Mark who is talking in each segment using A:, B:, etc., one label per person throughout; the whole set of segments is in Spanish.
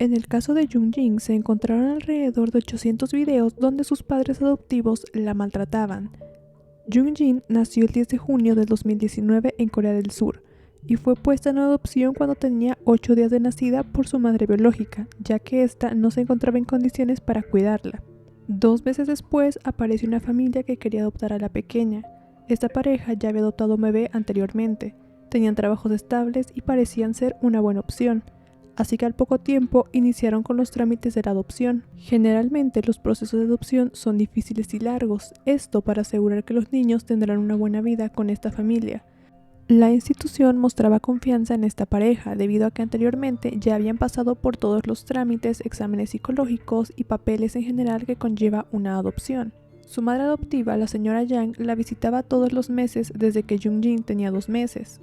A: En el caso de Jung-jin se encontraron alrededor de 800 videos donde sus padres adoptivos la maltrataban. Jung-jin nació el 10 de junio del 2019 en Corea del Sur y fue puesta en adopción cuando tenía 8 días de nacida por su madre biológica, ya que ésta no se encontraba en condiciones para cuidarla. 2 meses después apareció una familia que quería adoptar a la pequeña. Esta pareja ya había adoptado un bebé anteriormente, tenían trabajos estables y parecían ser una buena opción. Así que al poco tiempo iniciaron con los trámites de la adopción. Generalmente los procesos de adopción son difíciles y largos, esto para asegurar que los niños tendrán una buena vida con esta familia. La institución mostraba confianza en esta pareja debido a que anteriormente ya habían pasado por todos los trámites, exámenes psicológicos y papeles en general que conlleva una adopción. Su madre adoptiva, la señora Yang, la visitaba todos los meses desde que Jung-jin tenía 2 meses.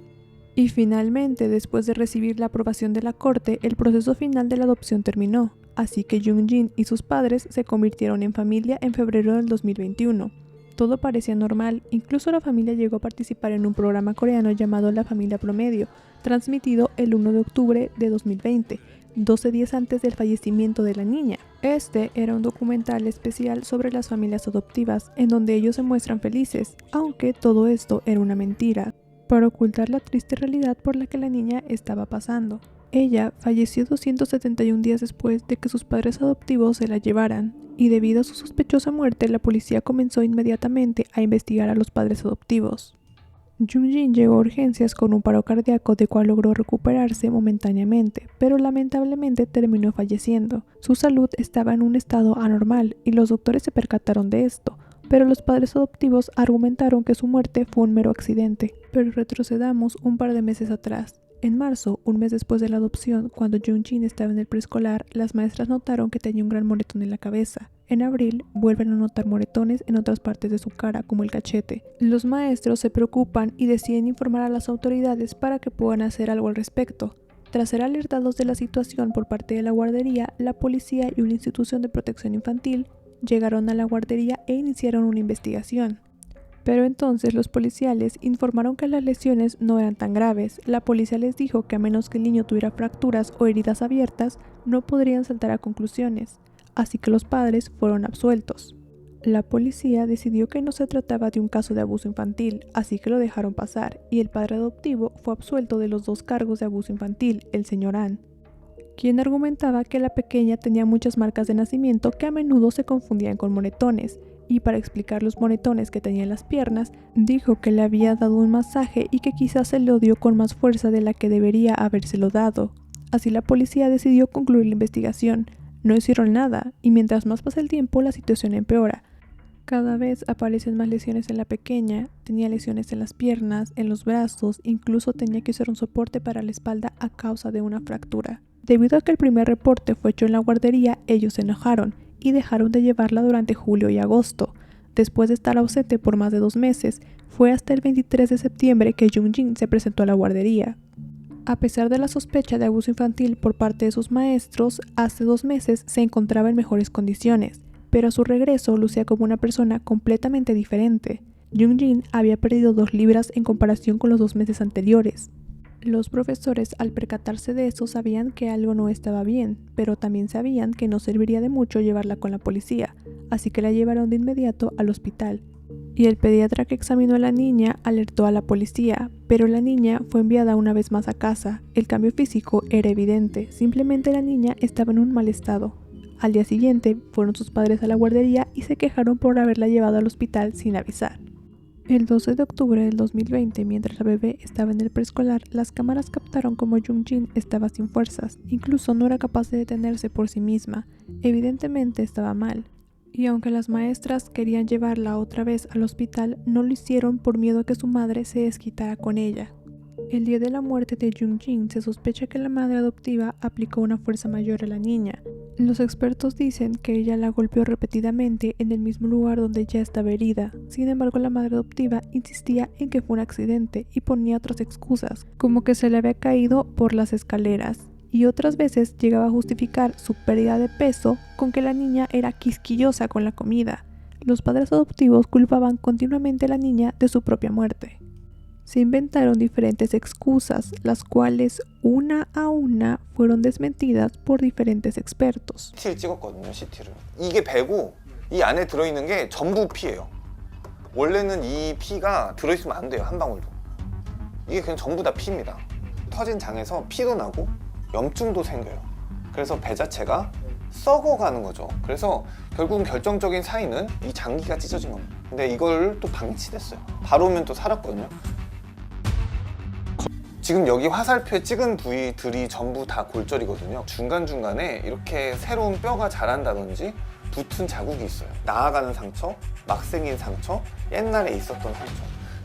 A: Y finalmente, después de recibir la aprobación de la corte, el proceso final de la adopción terminó, así que Jung-jin y sus padres se convirtieron en familia en febrero del 2021. Todo parecía normal, incluso la familia llegó a participar en un programa coreano llamado La Familia Promedio, transmitido el 1 de octubre de 2020, 12 días antes del fallecimiento de la niña. Este era un documental especial sobre las familias adoptivas, en donde ellos se muestran felices, aunque todo esto era una mentira, para ocultar la triste realidad por la que la niña estaba pasando. Ella falleció 271 días después de que sus padres adoptivos se la llevaran, y debido a su sospechosa muerte, la policía comenzó inmediatamente a investigar a los padres adoptivos. Jung-jin llegó a urgencias con un paro cardíaco del cual logró recuperarse momentáneamente, pero lamentablemente terminó falleciendo. Su salud estaba en un estado anormal y los doctores se percataron de esto, pero los padres adoptivos argumentaron que su muerte fue un mero accidente. Pero retrocedamos un par de meses atrás. En marzo, un mes después de la adopción, cuando Jung-jin estaba en el preescolar, las maestras notaron que tenía un gran moretón en la cabeza. En abril, vuelven a notar moretones en otras partes de su cara, como el cachete. Los maestros se preocupan y deciden informar a las autoridades para que puedan hacer algo al respecto. Tras ser alertados de la situación por parte de la guardería, la policía y una institución de protección infantil llegaron a la guardería e iniciaron una investigación. Pero entonces los policiales informaron que las lesiones no eran tan graves. La policía les dijo que a menos que el niño tuviera fracturas o heridas abiertas, no podrían saltar a conclusiones, así que los padres fueron absueltos. La policía decidió que no se trataba de un caso de abuso infantil, así que lo dejaron pasar, y el padre adoptivo fue absuelto de los 2 cargos de abuso infantil, el señor An, quien argumentaba que la pequeña tenía muchas marcas de nacimiento que a menudo se confundían con moretones, y para explicar los moretones que tenía en las piernas, dijo que le había dado un masaje y que quizás se lo dio con más fuerza de la que debería habérselo dado. Así la policía decidió concluir la investigación. No hicieron nada, y mientras más pasa el tiempo, la situación empeora. Cada vez aparecen más lesiones en la pequeña, tenía lesiones en las piernas, en los brazos, incluso tenía que usar un soporte para la espalda a causa de una fractura. Debido a que el primer reporte fue hecho en la guardería, ellos se enojaron y dejaron de llevarla durante julio y agosto. Después de estar ausente por más de 2 meses, fue hasta el 23 de septiembre que Jung-jin se presentó a la guardería. A pesar de la sospecha de abuso infantil por parte de sus maestros, hace 2 meses se encontraba en mejores condiciones, pero a su regreso lucía como una persona completamente diferente. Jung-jin había perdido 2 libras en comparación con los 2 meses anteriores. Los profesores, al percatarse de eso, sabían que algo no estaba bien, pero también sabían que no serviría de mucho llevarla con la policía, así que la llevaron de inmediato al hospital. Y el pediatra que examinó a la niña alertó a la policía, pero la niña fue enviada una vez más a casa. El cambio físico era evidente, simplemente la niña estaba en un mal estado. Al día siguiente fueron sus padres a la guardería y se quejaron por haberla llevado al hospital sin avisar. El 12 de octubre del 2020, mientras la bebé estaba en el preescolar, las cámaras captaron cómo Jung-jin estaba sin fuerzas, incluso no era capaz de detenerse por sí misma, evidentemente estaba mal. Y aunque las maestras querían llevarla otra vez al hospital, no lo hicieron por miedo a que su madre se desquitara con ella. El día de la muerte de Jung-jin se sospecha que la madre adoptiva aplicó una fuerza mayor a la niña. Los expertos dicen que ella la golpeó repetidamente en el mismo lugar donde ya estaba herida. Sin embargo, la madre adoptiva insistía en que fue un accidente y ponía otras excusas, como que se le había caído por las escaleras. Y otras veces llegaba a justificar su pérdida de peso con que la niña era quisquillosa con la comida. Los padres adoptivos culpaban continuamente a la niña de su propia muerte. Se inventaron diferentes excusas, las cuales una a una fueron desmentidas por diferentes expertos.
B: CT를 찍었거든요, CT를. 이게 배고 이 안에 들어있는 게 전부 피예요. 원래는 이 피가 들어있으면 안 돼요, 한 방울도. 이게 그냥 전부 다 피입니다. 터진 장에서 피도 나고 염증도 생겨요. 그래서 배 자체가 썩어가는 거죠. 그래서 결국은 결정적인 사인은 이 장기가 찢어진 겁니다. 근데 이걸 또 방치됐어요. 바로 오면 또 살았거든요. 지금 여기 화살표에 찍은 부위들이 전부 다 골절이거든요. 중간중간에 이렇게 새로운 뼈가 자란다든지 붙은 자국이 있어요. 나아가는 상처, 막 생긴 상처, 옛날에 있었던 상처.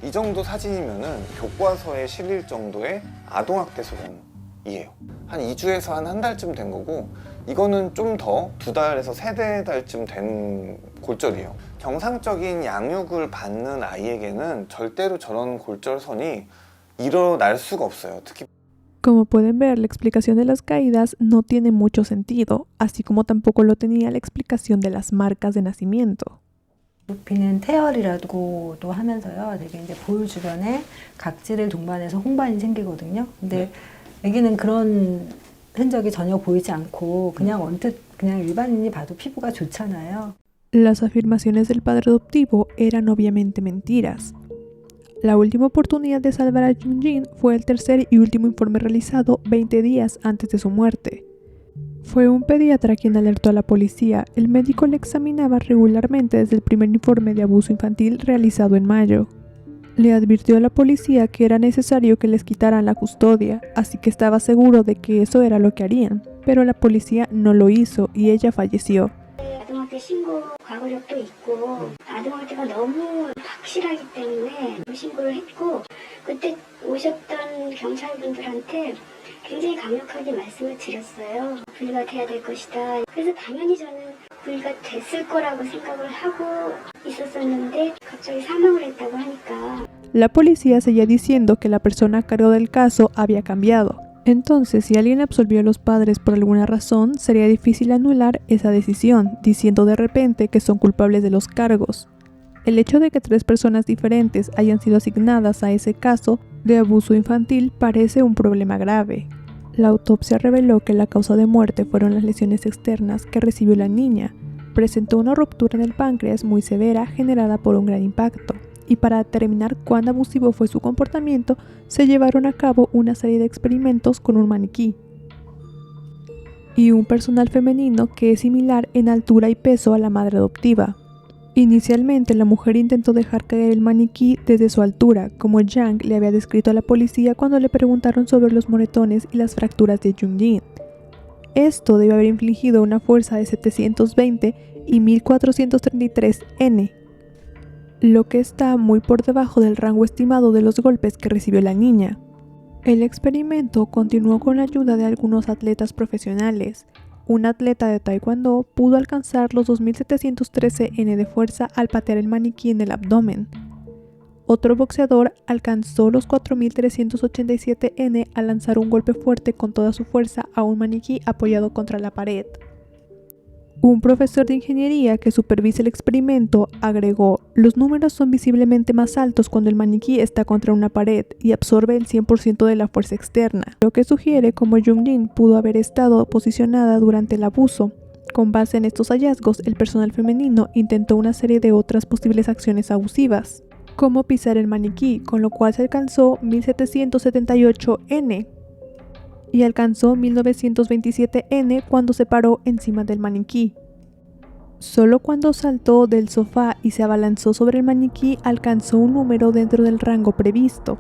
B: 이 정도 사진이면은 교과서에 실릴 정도의 아동학대 소견이에요. 한 2주에서 한 달쯤 된 거고, 이거는 좀 더 2달에서 3달쯤 된 골절이에요. 정상적인 양육을 받는 아이에게는 절대로 저런 골절선이 일어날 수가 없어요. 특히
A: Como pueden ver, la explicación de las caídas no tiene mucho sentido, así como tampoco lo tenía la explicación de las marcas de nacimiento.
C: 높이는 태열이라고도 하면서요. 되게 이제 볼 주변에 각질을 동반해서 홍반이 생기거든요. 근데 애기는 그런 흔적이 전혀 보이지 않고 그냥 언뜻 그냥 일반인이 봐도 피부가 좋잖아요.
A: Las afirmaciones del padre adoptivo eran obviamente mentiras. La última oportunidad de salvar a Jung-jin fue el tercer y último informe realizado 20 días antes de su muerte. Fue un pediatra quien alertó a la policía. El médico le examinaba regularmente desde el primer informe de abuso infantil realizado en mayo. Le advirtió a la policía que era necesario que les quitaran la custodia, así que estaba seguro de que eso era lo que harían, pero la policía no lo hizo y ella falleció.
D: 아동학대 신고 과거력도 있고 아동학대가 너무 확실하기 때문에 신고를 했고 그때 오셨던 경찰분들한테 굉장히 강력하게 말씀을 드렸어요. 분리가 돼야 될 것이다. 그래서 당연히 저는 분리가 됐을 거라고 생각을 하고 있었었는데 갑자기 사망을 했다고 하니까
A: La policía seguía diciendo que la persona a cargo del caso había cambiado. Entonces, si alguien absolvió a los padres por alguna razón, sería difícil anular esa decisión, diciendo de repente que son culpables de los cargos. El hecho de que 3 personas diferentes hayan sido asignadas a ese caso de abuso infantil parece un problema grave. La autopsia reveló que la causa de muerte fueron las lesiones externas que recibió la niña. Presentó una ruptura en el páncreas muy severa generada por un gran impacto. Y para determinar cuán abusivo fue su comportamiento, se llevaron a cabo una serie de experimentos con un maniquí y un personal femenino que es similar en altura y peso a la madre adoptiva. Inicialmente, la mujer intentó dejar caer el maniquí desde su altura, como Yang le había descrito a la policía cuando le preguntaron sobre los moretones y las fracturas de Jung-jin. Esto debe haber infligido una fuerza de 720 y 1433 N, lo que está muy por debajo del rango estimado de los golpes que recibió la niña. El experimento continuó con la ayuda de algunos atletas profesionales. Un atleta de taekwondo pudo alcanzar los 2713 N de fuerza al patear el maniquí en el abdomen. Otro boxeador alcanzó los 4387 N al lanzar un golpe fuerte con toda su fuerza a un maniquí apoyado contra la pared. Un profesor de ingeniería que supervisa el experimento agregó: los números son visiblemente más altos cuando el maniquí está contra una pared y absorbe el 100% de la fuerza externa, lo que sugiere cómo Jung-jin pudo haber estado posicionada durante el abuso. Con base en estos hallazgos, el personal femenino intentó una serie de otras posibles acciones abusivas, como pisar el maniquí, con lo cual se alcanzó 1778 N. Y alcanzó 1927 N cuando se paró encima del maniquí. Solo cuando saltó del sofá y se abalanzó sobre el maniquí alcanzó un número dentro del rango previsto.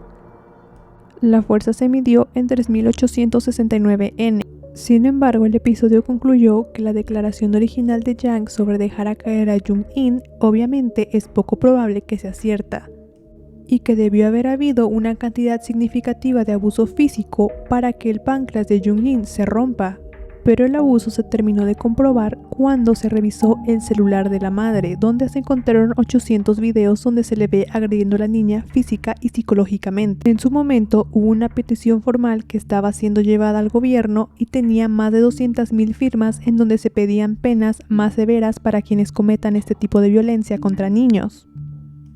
A: La fuerza se midió en 3869 N. Sin embargo, el episodio concluyó que la declaración original de Yang sobre dejar a caer a Jung-in obviamente es poco probable que sea cierta, y que debió haber habido una cantidad significativa de abuso físico para que el páncreas de Jung-jin se rompa, pero el abuso se terminó de comprobar cuando se revisó el celular de la madre, donde se encontraron 800 videos donde se le ve agrediendo a la niña física y psicológicamente. En su momento hubo una petición formal que estaba siendo llevada al gobierno y tenía más de 200.000 firmas en donde se pedían penas más severas para quienes cometan este tipo de violencia contra niños.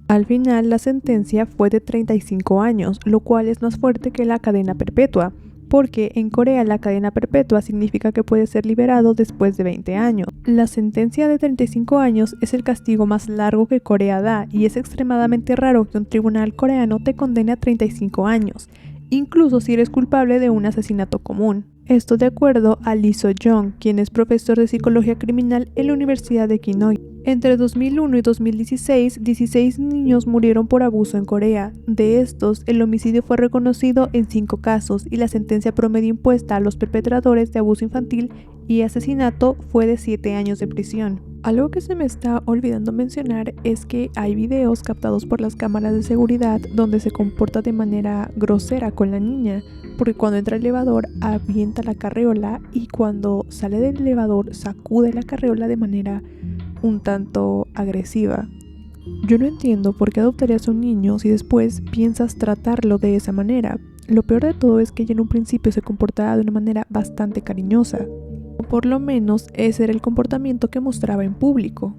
A: Al final, la sentencia fue de 35 años, lo cual es más fuerte que la cadena perpetua, porque en Corea la cadena perpetua significa que puede ser liberado después de 20 años. La sentencia de 35 años es el castigo más largo que Corea da y es extremadamente raro que un tribunal coreano te condene a 35 años, incluso si eres culpable de un asesinato común. Esto de acuerdo a Lee So-jong, quien es profesor de psicología criminal en la Universidad de Kinoy. Entre 2001 y 2016, 16 niños murieron por abuso en Corea. De estos, el homicidio fue reconocido en 5 casos y la sentencia promedio impuesta a los perpetradores de abuso infantil y asesinato fue de 7 años de prisión. Algo que se me está olvidando mencionar es que hay videos captados por las cámaras de seguridad donde se comporta de manera grosera con la niña, porque cuando entra al elevador avienta la carreola y cuando sale del elevador sacude la carreola de manera un tanto agresiva. Yo no entiendo por qué adoptarías a un niño si después piensas tratarlo de esa manera. Lo peor de todo es que ella en un principio se comportaba de una manera bastante cariñosa. O por lo menos ese era el comportamiento que mostraba en público.